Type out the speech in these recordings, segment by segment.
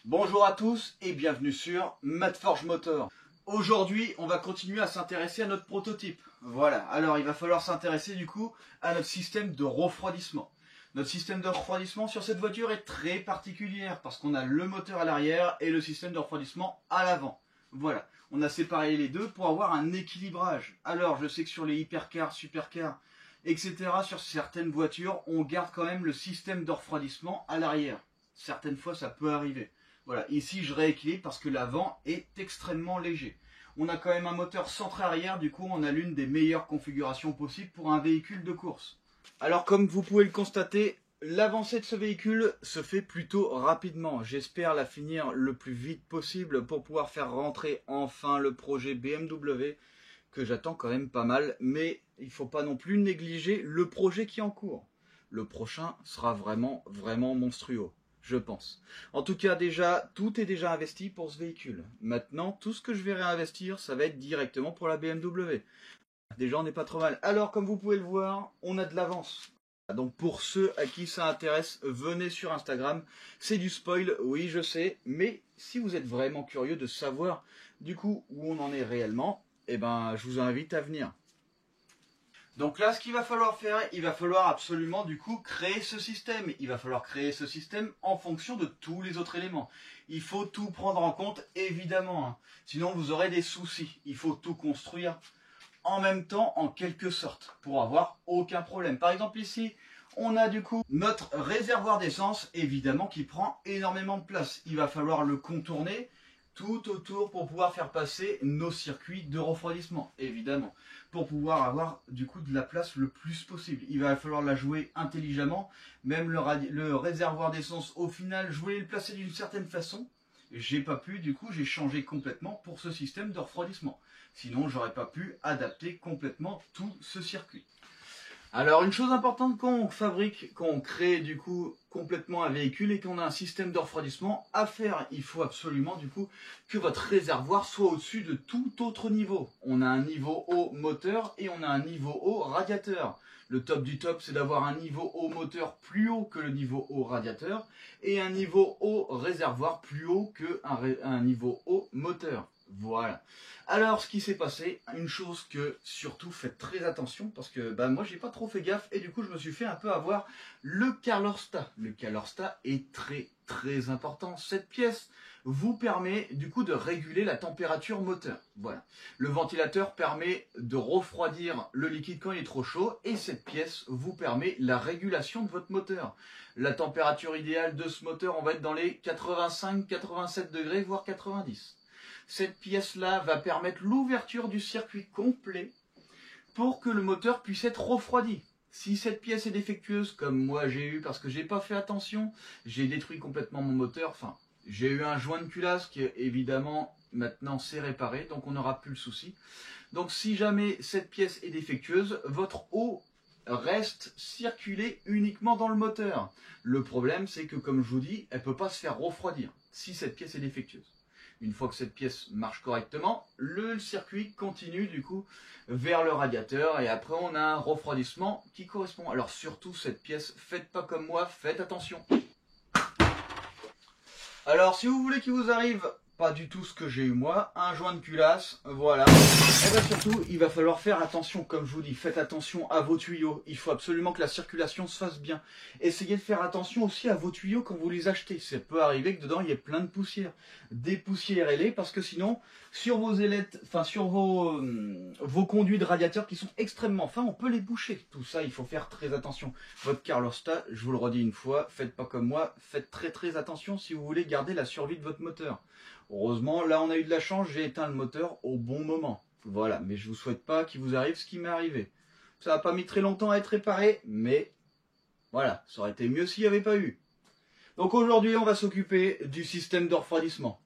Bonjour à tous et bienvenue sur Matforge Motor. Aujourd'hui, on va continuer à s'intéresser à notre prototype. Voilà, alors il va falloir s'intéresser du coup à notre système de refroidissement. Notre système de refroidissement sur cette voiture est très particulière parce qu'on a le moteur à l'arrière et le système de refroidissement à l'avant. Voilà, on a séparé les deux pour avoir un équilibrage. Alors, je sais que sur les hypercars, supercars, etc., sur certaines voitures, on garde quand même le système de refroidissement à l'arrière. Certaines fois, ça peut arriver. Voilà, ici je rééquilibre parce que l'avant est extrêmement léger. On a quand même un moteur centré arrière, du coup on a l'une des meilleures configurations possibles pour un véhicule de course. Alors comme vous pouvez le constater, l'avancée de ce véhicule se fait plutôt rapidement. J'espère la finir le plus vite possible pour pouvoir faire rentrer enfin le projet BMW que j'attends quand même pas mal. Mais il ne faut pas non plus négliger le projet qui est en cours. Le prochain sera vraiment monstrueux. Je pense. En tout cas, déjà, tout est déjà investi pour ce véhicule. Maintenant, tout ce que je vais réinvestir, ça va être directement pour la BMW. Déjà, on n'est pas trop mal. Alors, comme vous pouvez le voir, on a de l'avance. Donc, pour ceux à qui ça intéresse, venez sur Instagram. C'est du spoil, oui, je sais. Mais si vous êtes vraiment curieux de savoir, du coup, où on en est réellement, eh ben, je vous invite à venir. Donc là, ce qu'il va falloir faire, il va falloir absolument du coup créer ce système. Il va falloir créer ce système en fonction de tous les autres éléments. Il faut tout prendre en compte, évidemment. Hein. Sinon, vous aurez des soucis. Il faut tout construire en même temps, en quelque sorte, pour avoir aucun problème. Par exemple, ici, on a du coup notre réservoir d'essence, évidemment, qui prend énormément de place. Il va falloir le contourner tout autour pour pouvoir faire passer nos circuits de refroidissement, évidemment, pour pouvoir avoir du coup de la place le plus possible. Il va falloir la jouer intelligemment, même le réservoir d'essence au final, je voulais le placer d'une certaine façon, j'ai pas pu, du coup j'ai changé complètement pour ce système de refroidissement. Sinon j'aurais pas pu adapter complètement tout ce circuit. Alors une chose importante quand on fabrique, quand on crée du coup complètement un véhicule et qu'on a un système de refroidissement à faire, il faut absolument du coup que votre réservoir soit au-dessus de tout autre niveau. On a un niveau haut moteur et on a un niveau haut radiateur. Le top du top, c'est d'avoir un niveau haut moteur plus haut que le niveau haut radiateur et un niveau haut réservoir plus haut que un niveau haut moteur. Voilà. Alors, ce qui s'est passé, une chose que surtout faites très attention parce que moi j'ai pas trop fait gaffe et du coup je me suis fait un peu avoir le Carlorsta. Le Carlorsta est très important. Cette pièce vous permet du coup de réguler la température moteur. Voilà. Le ventilateur permet de refroidir le liquide quand il est trop chaud et cette pièce vous permet la régulation de votre moteur. La température idéale de ce moteur, on va être dans les 85-87 degrés voire 90. Cette pièce-là va permettre l'ouverture du circuit complet pour que le moteur puisse être refroidi. Si cette pièce est défectueuse, comme moi j'ai eu parce que j'ai pas fait attention, j'ai détruit complètement mon moteur. Enfin, j'ai eu un joint de culasse qui évidemment maintenant c'est réparé, donc on n'aura plus le souci. Donc si jamais cette pièce est défectueuse, votre eau reste circuler uniquement dans le moteur. Le problème c'est que comme je vous dis, elle ne peut pas se faire refroidir si cette pièce est défectueuse. Une fois que cette pièce marche correctement, le circuit continue du coup vers le radiateur et après on a un refroidissement qui correspond. Alors surtout cette pièce, faites pas comme moi, faites attention. Alors si vous voulez qu'il vous arrive pas du tout ce que j'ai eu moi, un joint de culasse, voilà. Et bien surtout, il va falloir faire attention, comme je vous dis, faites attention à vos tuyaux. Il faut absolument que la circulation se fasse bien. Essayez de faire attention aussi à vos tuyaux quand vous les achetez. Ça peut arriver que dedans il y ait plein de poussière. Dépoussiérez-les parce que sinon, sur vos ailettes, enfin sur vos conduits de radiateur qui sont extrêmement fins, on peut les boucher. Tout ça, il faut faire très attention. Votre Carlorsta, je vous le redis une fois, faites pas comme moi, faites très attention si vous voulez garder la survie de votre moteur. Heureusement, là on a eu de la chance, j'ai éteint le moteur au bon moment. Voilà, mais je vous souhaite pas qu'il vous arrive ce qui m'est arrivé. Ça n'a pas mis très longtemps à être réparé, mais voilà, ça aurait été mieux s'il n'y avait pas eu. Donc aujourd'hui, on va s'occuper du système de refroidissement.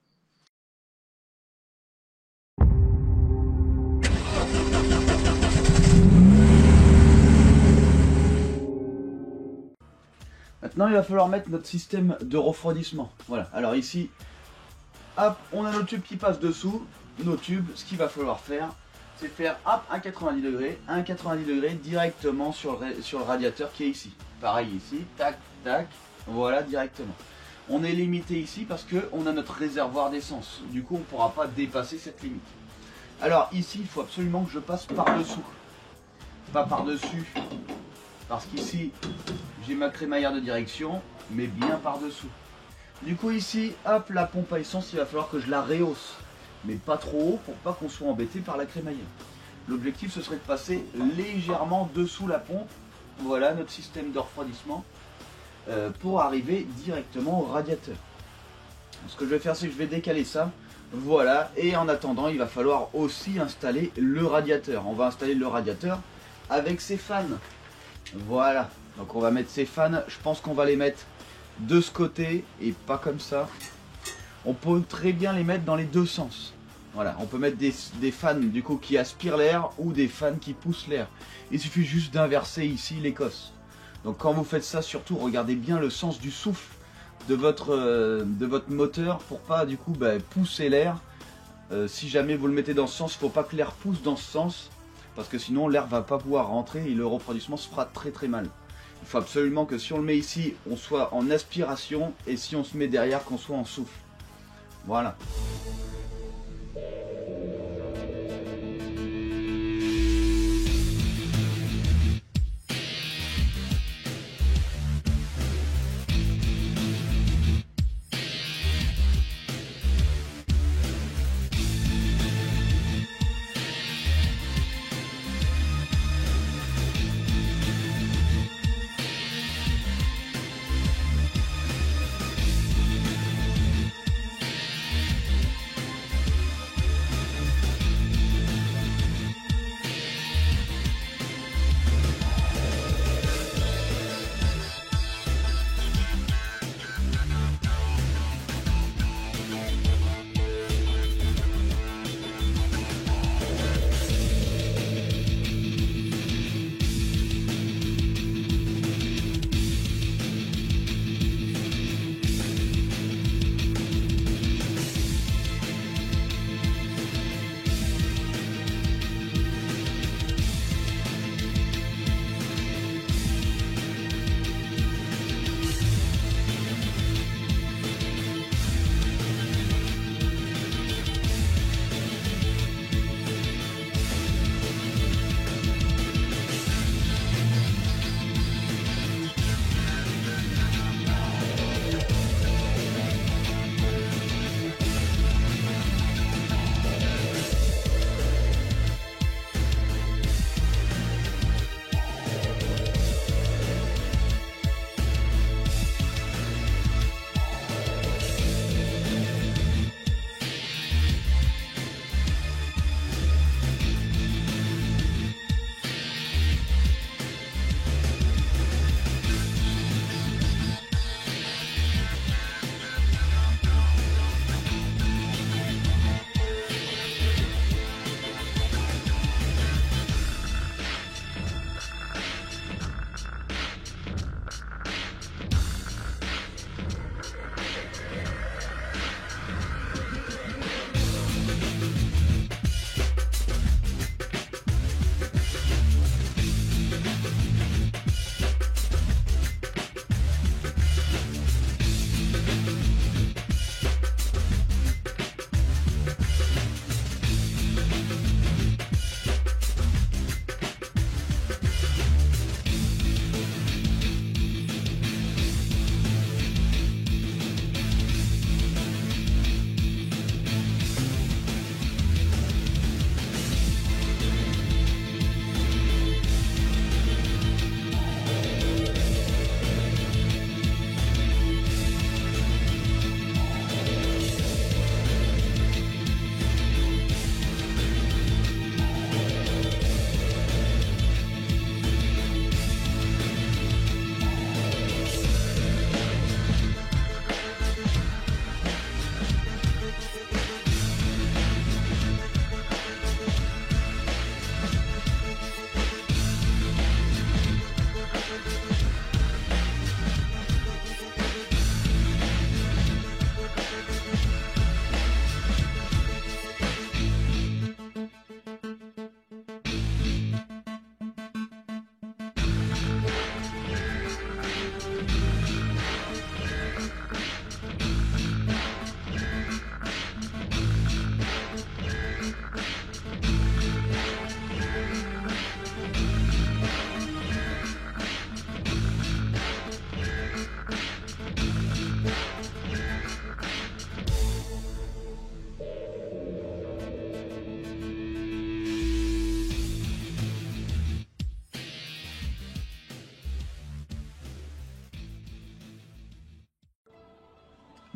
Maintenant, il va falloir mettre notre système de refroidissement. Voilà, alors ici, hop, on a nos tubes qui passent dessous. Nos tubes, ce qu'il va falloir faire, c'est faire hop, un 90 degrés directement sur le radiateur qui est ici. Pareil ici, tac, tac, voilà directement. On est limité ici parce qu'on a notre réservoir d'essence. Du coup, on ne pourra pas dépasser cette limite. Alors ici, il faut absolument que je passe par-dessous. Pas par-dessus. Parce qu'ici, j'ai ma crémaillère de direction, mais bien par-dessous. Du coup ici, hop, la pompe à essence, il va falloir que je la rehausse. Mais pas trop haut pour pas qu'on soit embêté par la crémaillère. L'objectif, ce serait de passer légèrement dessous la pompe. Voilà notre système de refroidissement. Pour arriver directement au radiateur. Ce que je vais faire, c'est que je vais décaler ça. Voilà. Et en attendant, il va falloir aussi installer le radiateur. On va installer le radiateur avec ses fans. Voilà. Donc on va mettre ces fans. Je pense qu'on va les mettre de ce côté et pas comme ça. On peut très bien les mettre dans les deux sens. Voilà, on peut mettre des fans du coup qui aspirent l'air ou des fans qui poussent l'air. Il suffit juste d'inverser ici l'écosse. Donc quand vous faites ça, surtout regardez bien le sens du souffle de votre moteur pour pas du coup pousser l'air. Si jamais vous le mettez dans ce sens, il ne faut pas que l'air pousse dans ce sens parce que sinon l'air va pas pouvoir rentrer et le refroidissement se fera très très mal. Il faut absolument que si on le met ici, on soit en aspiration et si on se met derrière, qu'on soit en souffle. Voilà.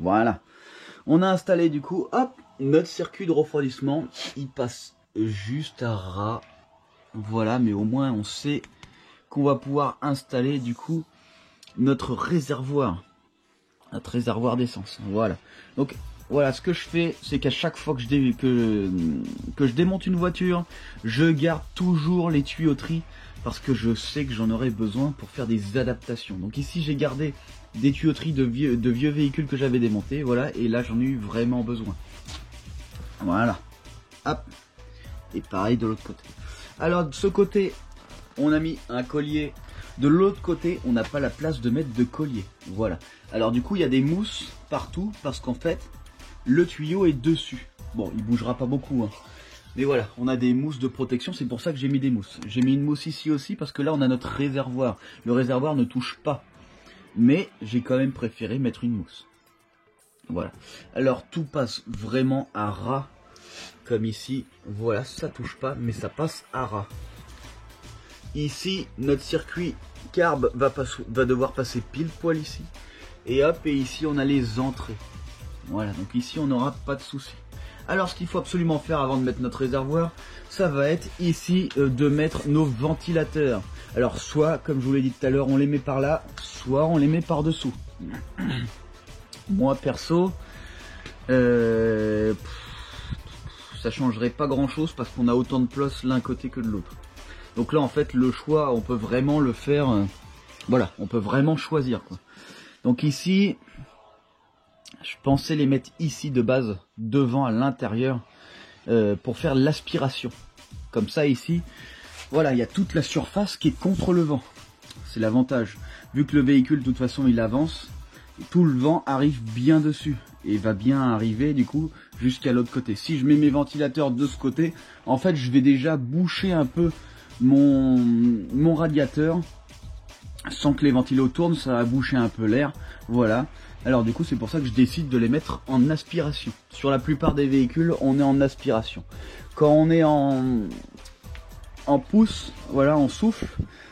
Voilà. On a installé du coup, hop, notre circuit de refroidissement. Il passe juste à ras. Voilà, mais au moins on sait qu'on va pouvoir installer du coup notre réservoir. Notre réservoir d'essence. Voilà. Donc voilà, ce que je fais, c'est qu'à chaque fois que je démonte une voiture, je garde toujours les tuyauteries parce que je sais que j'en aurai besoin pour faire des adaptations. Donc ici, j'ai gardé des tuyauteries de vieux véhicules que j'avais démontés, voilà, et là j'en ai eu vraiment besoin. Voilà. Hop. Et pareil de l'autre côté. Alors de ce côté, on a mis un collier. De l'autre côté, on n'a pas la place de mettre de collier. Voilà. Alors du coup, il y a des mousses partout parce qu'en fait, le tuyau est dessus. Bon, il bougera pas beaucoup, hein. Mais voilà, on a des mousses de protection, c'est pour ça que j'ai mis des mousses. J'ai mis une mousse ici aussi parce que là, on a notre réservoir. Le réservoir ne touche pas. Mais j'ai quand même préféré mettre une mousse. Voilà. Alors, tout passe vraiment à ras. Comme ici, voilà, ça touche pas, mais ça passe à ras. Ici, notre circuit carb va devoir passer pile poil ici. Et hop, et ici, on a les entrées. Voilà, donc ici, on n'aura pas de souci. Alors, ce qu'il faut absolument faire avant de mettre notre réservoir, ça va être ici de mettre nos ventilateurs. Alors, soit, comme je vous l'ai dit tout à l'heure, on les met par là, soit on les met par dessous. Moi, perso, ça changerait pas grand chose parce qu'on a autant de place l'un côté que de l'autre. Donc là, en fait, le choix, on peut vraiment le faire. Voilà, on peut vraiment choisir, quoi. Donc ici, je pensais les mettre ici de base, devant à l'intérieur, pour faire l'aspiration. Comme ça, ici, voilà, il y a toute la surface qui est contre le vent. C'est l'avantage. Vu que le véhicule, de toute façon, il avance, tout le vent arrive bien dessus. Et va bien arriver, du coup, jusqu'à l'autre côté. Si je mets mes ventilateurs de ce côté, en fait, je vais déjà boucher un peu mon radiateur. Sans que les ventilos tournent, ça va boucher un peu l'air. Voilà. Alors du coup, c'est pour ça que je décide de les mettre en aspiration. Sur la plupart des véhicules, on est en aspiration. Quand on est en pouce, voilà, en souffle,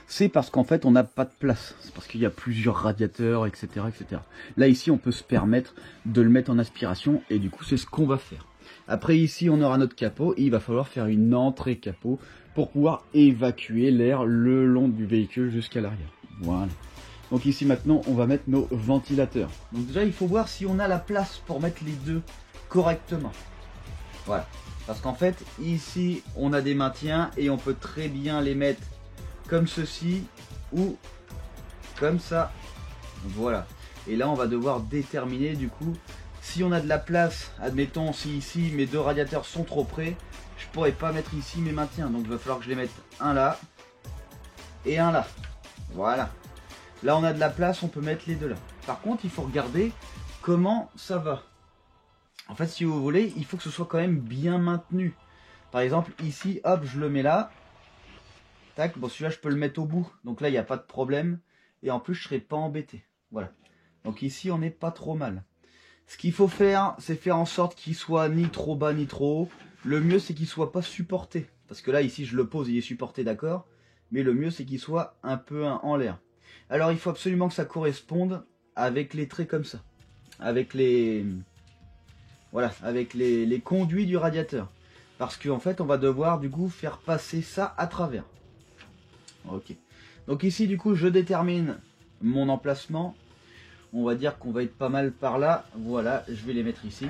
c'est parce qu'en fait, on n'a pas de place. C'est parce qu'il y a plusieurs radiateurs, etc., etc. Là, ici, on peut se permettre de le mettre en aspiration. Et du coup, c'est ce qu'on va faire. Après, ici, on aura notre capot. Et il va falloir faire une entrée capot pour pouvoir évacuer l'air le long du véhicule jusqu'à l'arrière. Voilà. Donc ici maintenant on va mettre nos ventilateurs. Donc déjà il faut voir si on a la place pour mettre les deux correctement. Voilà. Parce qu'en fait ici on a des maintiens et on peut très bien les mettre comme ceci ou comme ça. Voilà. Et là on va devoir déterminer du coup si on a de la place. Admettons si ici mes deux radiateurs sont trop près, je pourrais pas mettre ici mes maintiens. Donc il va falloir que je les mette un là et un là. Voilà. Là, on a de la place, on peut mettre les deux là. Par contre, il faut regarder comment ça va. En fait, si vous voulez, il faut que ce soit quand même bien maintenu. Par exemple, ici, hop, je le mets là. Tac, bon, celui-là, je peux le mettre au bout. Donc là, il n'y a pas de problème. Et en plus, je ne serai pas embêté. Voilà. Donc ici, on n'est pas trop mal. Ce qu'il faut faire, c'est faire en sorte qu'il soit ni trop bas, ni trop haut. Le mieux, c'est qu'il ne soit pas supporté. Parce que là, ici, je le pose, il est supporté, d'accord. Mais le mieux, c'est qu'il soit un peu en l'air. Alors, il faut absolument que ça corresponde avec les traits comme ça. Avec les... Voilà, avec les conduits du radiateur. Parce qu'en fait, on va devoir, du coup, faire passer ça à travers. Ok. Donc ici, du coup, je détermine mon emplacement. On va dire qu'on va être pas mal par là. Voilà, je vais les mettre ici.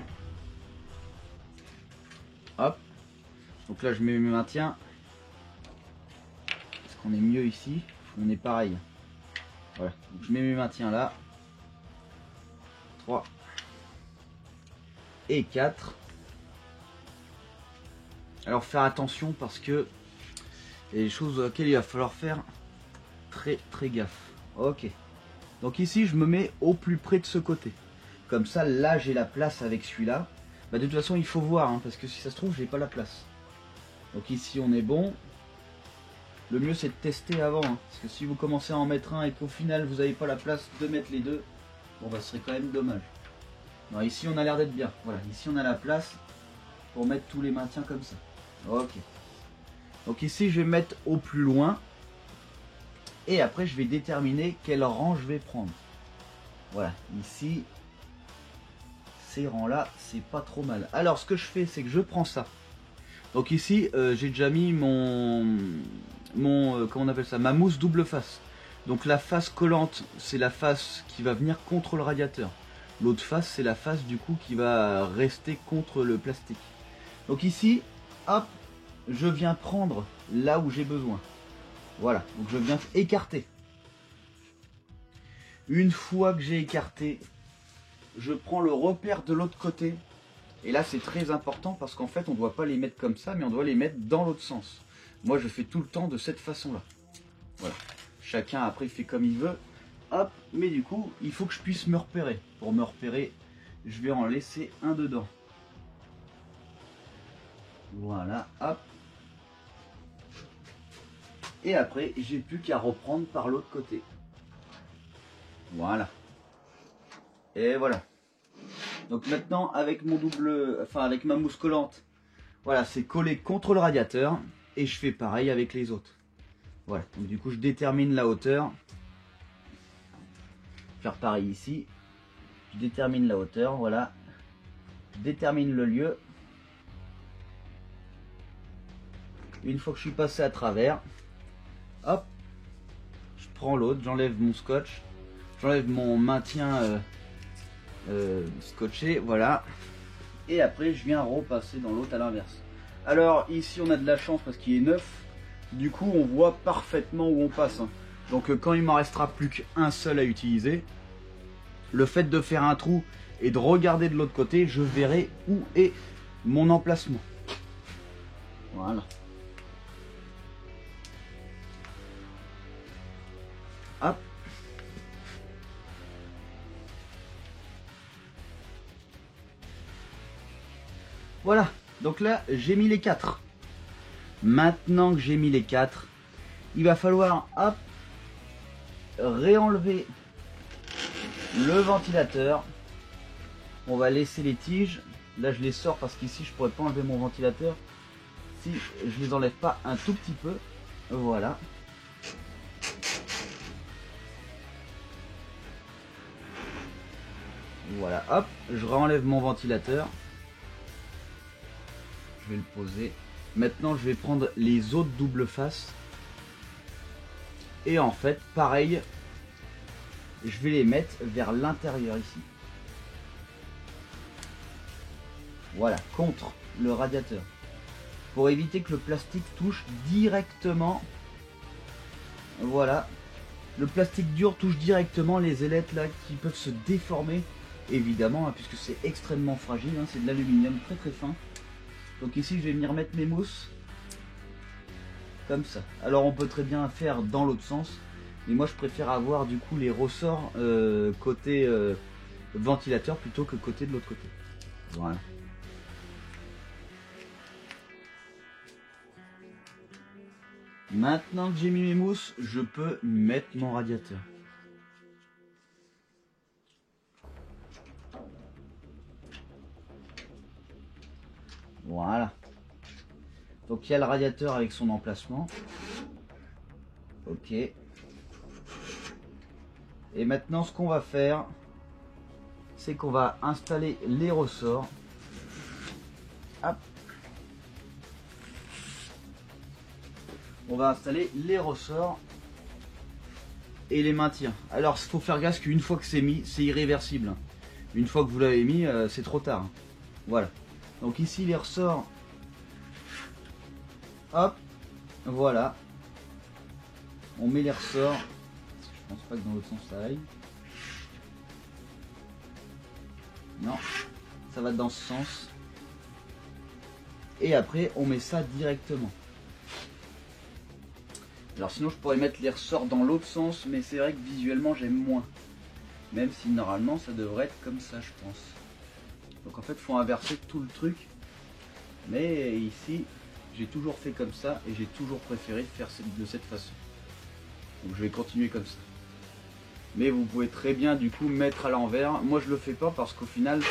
Hop. Donc là, je mets mes maintiens. On est mieux ici, on est pareil. Voilà, donc je mets mes maintiens là. 3 et 4. Alors faire attention parce que il y a des choses auxquelles il va falloir faire très gaffe. Ok. Donc ici je me mets au plus près de ce côté. Comme ça là j'ai la place avec celui-là. Bah, de toute façon il faut voir hein, parce que si ça se trouve j'ai pas la place. Donc ici on est bon. Le mieux c'est de tester avant, hein, parce que si vous commencez à en mettre un et qu'au final vous n'avez pas la place de mettre les deux, bon bah ce serait quand même dommage. Non, ici on a l'air d'être bien, voilà, ici on a la place pour mettre tous les maintiens comme ça. Ok. Donc ici je vais mettre au plus loin, et après je vais déterminer quel rang je vais prendre. Voilà, ici, ces rangs là, c'est pas trop mal. Alors ce que je fais, c'est que je prends ça. Donc ici j'ai déjà mis comment on appelle ça, ma mousse double face. Donc la face collante, c'est la face qui va venir contre le radiateur. L'autre face, c'est la face du coup qui va rester contre le plastique. Donc ici, hop, je viens prendre là où j'ai besoin. Voilà, donc je viens écarter. Une fois que j'ai écarté, je prends le repère de l'autre côté. Et là, c'est très important parce qu'en fait, on ne doit pas les mettre comme ça, mais on doit les mettre dans l'autre sens. Moi, je fais tout le temps de cette façon-là. Voilà. Chacun, après, fait comme il veut. Hop, mais du coup, il faut que je puisse me repérer. Pour me repérer, je vais en laisser un dedans. Voilà, hop. Et après, j'ai plus qu'à reprendre par l'autre côté. Voilà. Et voilà. Donc maintenant, avec mon avec ma mousse collante, voilà, c'est collé contre le radiateur. Et je fais pareil avec les autres. Voilà. Donc du coup, je détermine la hauteur. Faire pareil ici. Je détermine la hauteur, voilà. Je détermine le lieu. Une fois que je suis passé à travers, hop, je prends l'autre, j'enlève mon scotch, j'enlève mon maintien scotché, voilà. Et après, je viens repasser dans l'autre à l'inverse. Alors ici, on a de la chance parce qu'il est neuf. Du coup, on voit parfaitement où on passe. Donc quand il m'en restera plus qu'un seul à utiliser, le fait de faire un trou et de regarder de l'autre côté, je verrai où est mon emplacement. Voilà. Hop. Voilà. Donc là, j'ai mis les 4. Maintenant que j'ai mis les 4, il va falloir, hop, réenlever le ventilateur. On va laisser les tiges. Là, je les sors parce qu'ici, je pourrais pas enlever mon ventilateur si je les enlève pas un tout petit peu. Voilà. Voilà, hop, je renlève mon ventilateur. Je vais le poser. Maintenant, je vais prendre les autres doubles faces. Et en fait, pareil, je vais les mettre vers l'intérieur ici. Voilà, contre le radiateur. Pour éviter que le plastique touche directement. Voilà. Le plastique dur touche directement les ailettes là qui peuvent se déformer. Évidemment, hein, puisque c'est extrêmement fragile. Hein, c'est de l'aluminium très très fin. Donc ici, je vais venir mettre mes mousses. Comme ça. Alors on peut très bien faire dans l'autre sens. Mais moi, je préfère avoir du coup les ressorts côté ventilateur plutôt que côté de l'autre côté. Voilà. Maintenant que j'ai mis mes mousses, je peux mettre mon radiateur. Voilà. Donc il y a le radiateur avec son emplacement. Ok. Et maintenant ce qu'on va faire, c'est qu'on va installer les ressorts. Hop. On va installer les ressorts et les maintiens. Alors il faut faire gaffe qu'une fois que c'est mis, c'est irréversible. Une fois que vous l'avez mis, c'est trop tard. Voilà. Donc ici les ressorts. Hop. Voilà. On met les ressorts. Je pense pas que dans l'autre sens ça aille. Non. Ça va dans ce sens. Et après on met ça directement. Alors sinon je pourrais mettre les ressorts dans l'autre sens, mais c'est vrai que visuellement j'aime moins. Même si normalement ça devrait être comme ça, je pense. Donc en fait il faut inverser tout le truc. Mais ici j'ai toujours fait comme ça et j'ai toujours préféré faire de cette façon. Donc je vais continuer comme ça. Mais vous pouvez très bien du coup mettre à l'envers. Moi je le fais pas parce qu'au final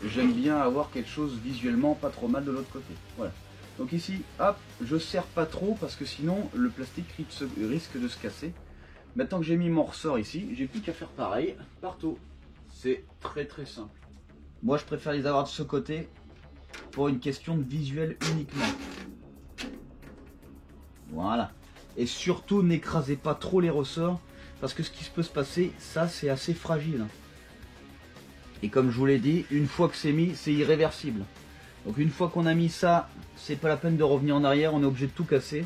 j'aime bien avoir quelque chose visuellement pas trop mal de l'autre côté. Voilà. Donc ici, hop, je serre pas trop parce que sinon le plastique risque de se casser. Maintenant que j'ai mis mon ressort ici, j'ai plus qu'à faire pareil partout. C'est très très simple. Moi je préfère les avoir de ce côté pour une question de visuel uniquement. Voilà. Et surtout n'écrasez pas trop les ressorts parce que ce qui peut se passer, ça c'est assez fragile. Et comme je vous l'ai dit, une fois que c'est mis, c'est irréversible. Donc une fois qu'on a mis ça, c'est pas la peine de revenir en arrière, on est obligé de tout casser.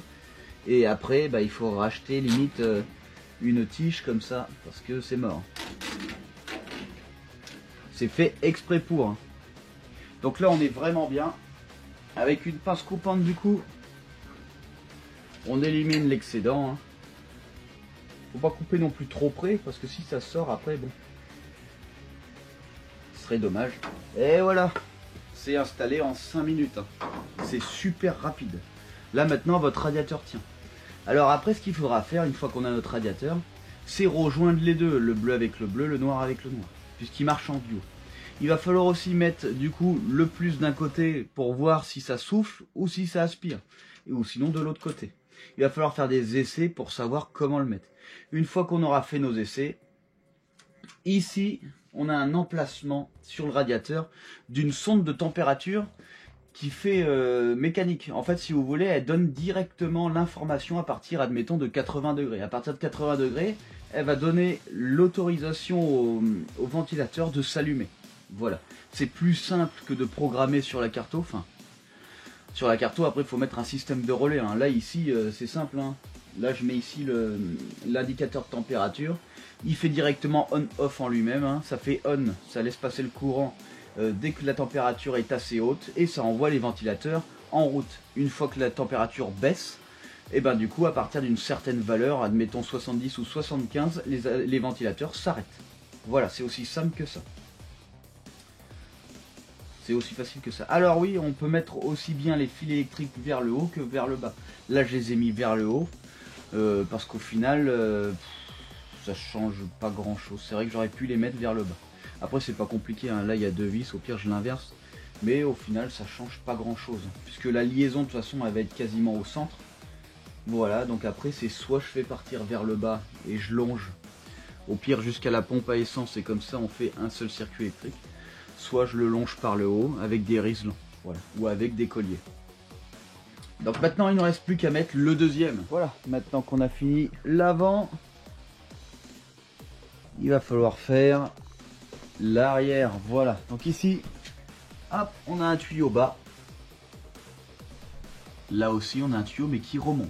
Et après, bah, il faut racheter limite une tige comme ça, parce que c'est mort. C'est fait exprès pour. Hein. Donc là, on est vraiment bien. Avec une pince coupante du coup, on élimine l'excédent. Hein. Faut pas couper non plus trop près, parce que si ça sort après, bon, ce serait dommage. Et voilà, c'est installé en 5 minutes. Hein. C'est super rapide. Là maintenant, votre radiateur tient. Alors après, ce qu'il faudra faire, une fois qu'on a notre radiateur, c'est rejoindre les deux, le bleu avec le bleu, le noir avec le noir, puisqu'ils marchent en duo. Il va falloir aussi mettre du coup le plus d'un côté pour voir si ça souffle ou si ça aspire, ou sinon de l'autre côté. Il va falloir faire des essais pour savoir comment le mettre. Une fois qu'on aura fait nos essais, ici on a un emplacement sur le radiateur d'une sonde de température qui fait mécanique. En fait, si vous voulez, elle donne directement l'information à partir, admettons, de 80 degrés. À partir de 80 degrés, elle va donner l'autorisation au ventilateur de s'allumer. Voilà. C'est plus simple que de programmer sur la carto. Enfin, sur la carto, après, il faut mettre un système de relais. Hein. Là, ici, c'est simple. Hein. Là, je mets ici l'indicateur de température. Il fait directement on-off en lui-même. Hein. Ça fait on, ça laisse passer le courant dès que la température est assez haute. Et ça envoie les ventilateurs en route. Une fois que la température baisse, et ben du coup, à partir d'une certaine valeur, admettons 70 ou 75, les ventilateurs s'arrêtent. Voilà, c'est aussi simple que ça. C'est aussi facile que ça. Alors oui, on peut mettre aussi bien les fils électriques vers le haut que vers le bas. Là, je les ai mis vers le haut. Parce qu'au final, ça change pas grand chose. C'est vrai que j'aurais pu les mettre vers le bas. Après, c'est pas compliqué. Hein. Là, il y a deux vis. Au pire, je l'inverse. Mais au final, ça change pas grand chose. Puisque la liaison, de toute façon, elle va être quasiment au centre. Voilà. Donc après, c'est soit je fais partir vers le bas et je longe. Au pire, jusqu'à la pompe à essence. Et comme ça, on fait un seul circuit électrique. Soit je le longe par le haut avec des riselons, voilà, ou avec des colliers. Donc maintenant il ne reste plus qu'à mettre le deuxième. Voilà, maintenant qu'on a fini l'avant, il va falloir faire l'arrière. Voilà, donc ici, hop, on a un tuyau bas. Là aussi on a un tuyau mais qui remonte.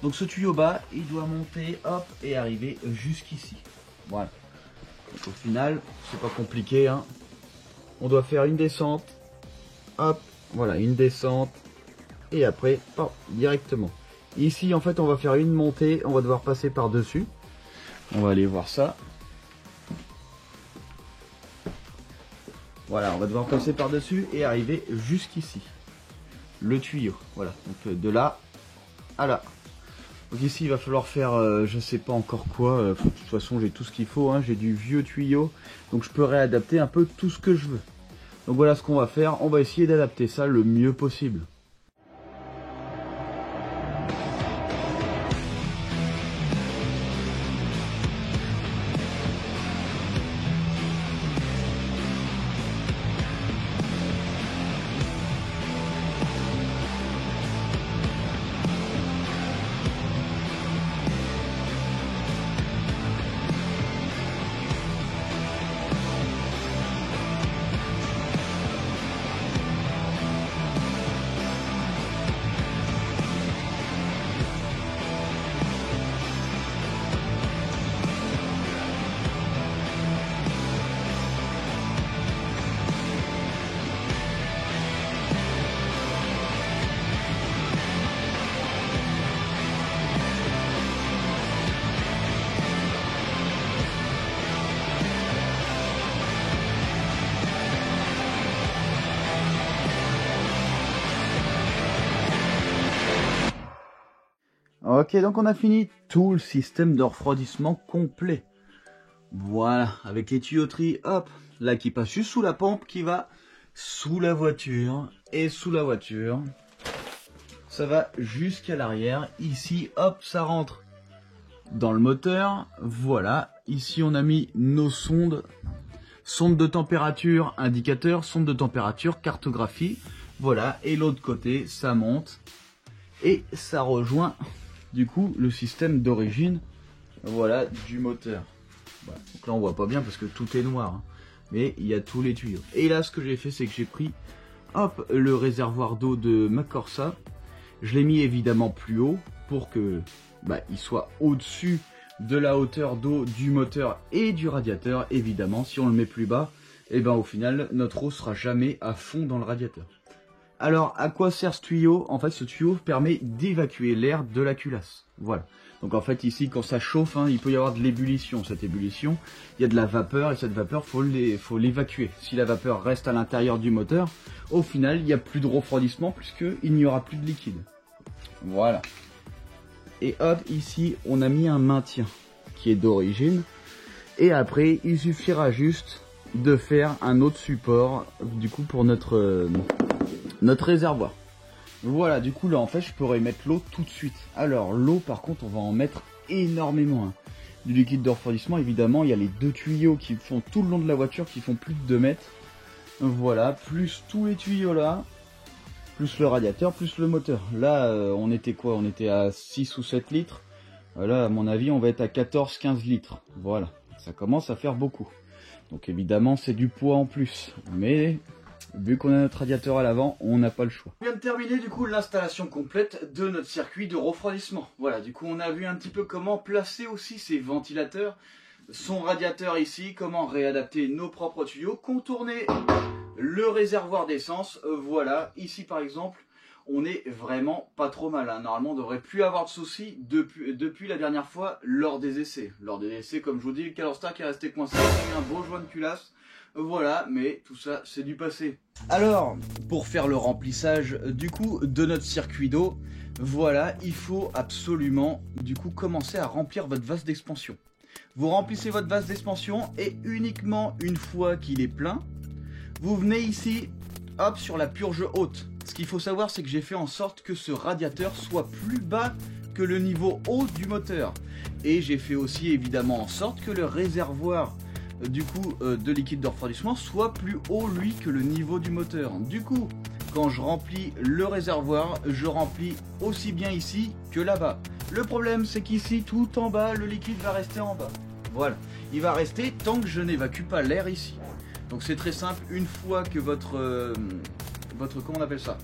Donc ce tuyau bas, il doit monter, hop, et arriver jusqu'ici. Voilà. Donc au final, c'est pas compliqué, hein. On doit faire une descente, hop, voilà, une descente, et après, hop, directement. Ici, en fait, on va faire une montée, on va devoir passer par-dessus. On va aller voir ça. Voilà, on va devoir passer par-dessus et arriver jusqu'ici. Le tuyau, voilà, donc de là à là. Donc ici, il va falloir faire, je sais pas encore quoi, de toute façon, j'ai tout ce qu'il faut, hein, j'ai du vieux tuyau, donc je peux réadapter un peu tout ce que je veux. Donc voilà ce qu'on va faire, on va essayer d'adapter ça le mieux possible. Ok, donc on a fini tout le système de refroidissement complet. Voilà, avec les tuyauteries, hop, là qui passe juste sous la pompe, qui va sous la voiture, et sous la voiture, ça va jusqu'à l'arrière. Ici, hop, ça rentre dans le moteur. Voilà, ici on a mis nos sondes sonde de température, indicateur, sonde de température, cartographie. Voilà, et l'autre côté, ça monte et ça rejoint du coup le système d'origine, voilà, du moteur. Voilà. Donc là on voit pas bien parce que tout est noir, hein. Mais il y a tous les tuyaux. Et là ce que j'ai fait, c'est que j'ai pris, hop, le réservoir d'eau de ma Corsa. Je l'ai mis évidemment plus haut pour que il soit au-dessus de la hauteur d'eau du moteur et du radiateur. Évidemment, si on le met plus bas, et au final notre eau sera jamais à fond dans le radiateur. Alors à quoi sert ce tuyau? En fait, ce tuyau permet d'évacuer l'air de la culasse. Voilà. Donc en fait ici, quand ça chauffe, hein, il peut y avoir de l'ébullition. Cette ébullition, il y a de la vapeur et cette vapeur, faut l'évacuer. Si la vapeur reste à l'intérieur du moteur, au final, il n'y a plus de refroidissement puisqu'il n'y aura plus de liquide. Voilà. Et hop, ici, on a mis un maintien qui est d'origine. Et après, il suffira juste de faire un autre support du coup pour notre réservoir. Voilà, du coup là en fait je pourrais mettre l'eau tout de suite. Alors l'eau par contre on va en mettre énormément, hein. Du liquide de refroidissement, évidemment il y a les deux tuyaux qui font tout le long de la voiture qui font plus de 2 mètres. Voilà, plus tous les tuyaux là, plus le radiateur, plus le moteur. Là on était quoi? On était à 6 ou 7 litres. Là à mon avis on va être à 14-15 litres. Voilà, ça commence à faire beaucoup. Donc évidemment c'est du poids en plus. Mais vu qu'on a notre radiateur à l'avant, on n'a pas le choix. On vient de terminer du coup l'installation complète de notre circuit de refroidissement. Voilà, du coup on a vu un petit peu comment placer aussi ces ventilateurs, son radiateur ici, comment réadapter nos propres tuyaux, contourner le réservoir d'essence. Voilà, ici par exemple, on est vraiment pas trop mal, hein. Normalement on devrait plus avoir de soucis depuis la dernière fois lors des essais. Lors des essais, comme je vous dis, le Calorsta qui est resté coincé, il y a eu un beau joint de culasse. Voilà, mais tout ça c'est du passé. Alors, pour faire le remplissage du coup de notre circuit d'eau, voilà, il faut absolument du coup commencer à remplir votre vase d'expansion. Vous remplissez votre vase d'expansion et uniquement une fois qu'il est plein, vous venez ici, hop, sur la purge haute. Ce qu'il faut savoir, c'est que j'ai fait en sorte que ce radiateur soit plus bas que le niveau haut du moteur. Et j'ai fait aussi évidemment en sorte que le réservoir du coup de liquide de refroidissement soit plus haut lui que le niveau du moteur. Du coup, quand je remplis le réservoir, je remplis aussi bien ici que là-bas. Le problème c'est qu'ici, tout en bas, le liquide va rester en bas. Voilà, il va rester tant que je n'évacue pas l'air ici. Donc c'est très simple, une fois que votre comment on appelle ça,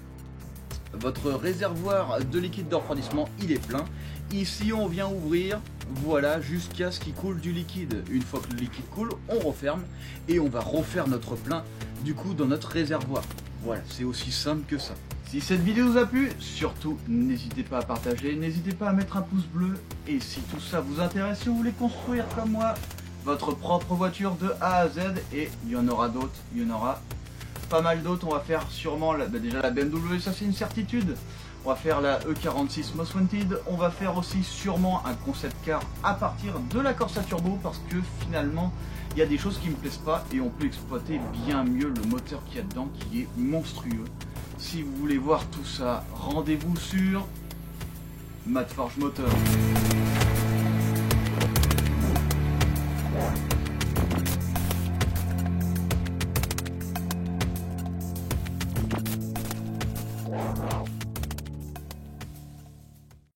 votre réservoir de liquide de refroidissement il est plein, ici on vient ouvrir, voilà, jusqu'à ce qu'il coule du liquide. Une fois que le liquide coule, on referme et on va refaire notre plein du coup dans notre réservoir. Voilà, c'est aussi simple que ça. Si cette vidéo vous a plu, surtout n'hésitez pas à partager, n'hésitez pas à mettre un pouce bleu. Et si tout ça vous intéresse, si vous voulez construire comme moi votre propre voiture de A à Z, et il y en aura d'autres, il y en aura pas mal d'autres. On va faire sûrement déjà la BMW, ça c'est une certitude. On va faire la E46 Most Wanted. On va faire aussi sûrement un concept car à partir de la Corsa Turbo, parce que finalement il y a des choses qui me plaisent pas et on peut exploiter bien mieux le moteur qu'il y a dedans qui est monstrueux. Si vous voulez voir tout ça, rendez-vous sur Matt Forge Motor.